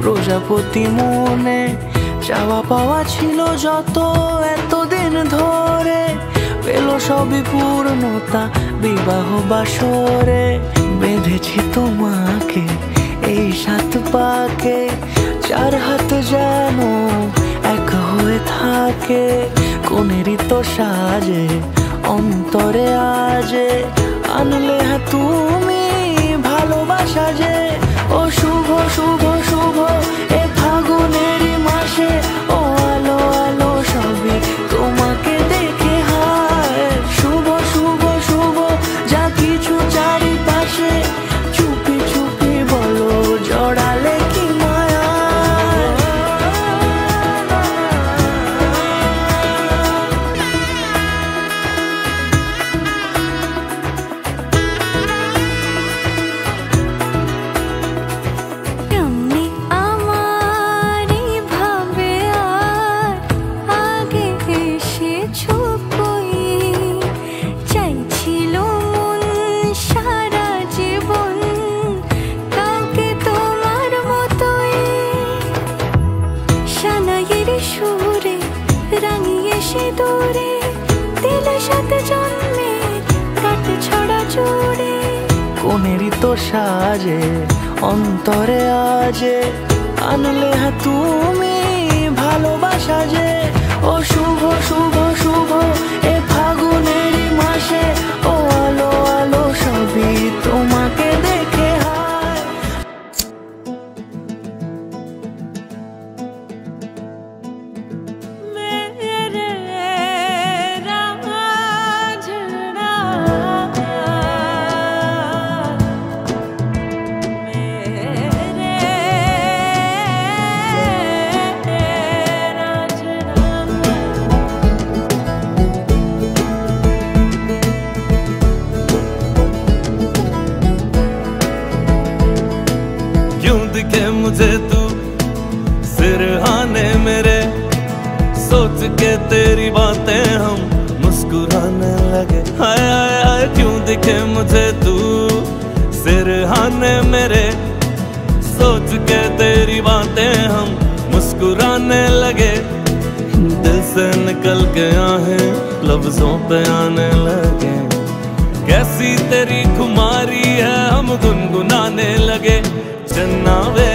প্রজাপতি মনে চাওয়া পাওয়া ছিল যত এতদিন ধরে, পেল সবই পূর্ণতা বিবাহ বাসরে। বেঁধেছি তোমাকে এই 7 পাকে, 4 হাত যেন এক হয়ে থাকে। কোনেরই তো সাজে অন্তরে আজে, আনলে হ্যাঁ তুমি ভালোবাসা যে। ও শুভ শুভ শুভ এ ফাগুনেরই মাসে, ও আলো আলো সবই তোমাকে দেখে হায়। শুভ শুভ শুভ যা কিছু চারিপাশে, চুপি চুপি বলো জড়ালে কি মায়া। সুরে রাঙিয়ে সে দূরে দিলে 7 জন্মের কাট ছড়া জুড়ে। কোনেরই তো সাজে অন্তরে আজে, আনলে হ্যাঁ তুমি ভালোবাসা যে। ও শুভ শুভ শুভ এ ফাগুনেরই মাসে, ও আলো আলো সবই তোমাকে দেখে হায়। क्यों दिखे मुझे तू सिरहाने मेरे, सोच के तेरी बातें हम मुस्कुराने लगे। हाय हाय हाय क्यों दिखे मुझे तू सिरहाने मेरे, सोच के तेरी बातें हम मुस्कुराने लगे। दिल से निकल के आहें लफ्जों पे आने लगे। कैसी तेरी खुमारी है हम गुनगुनाने लगे। चन्ना वे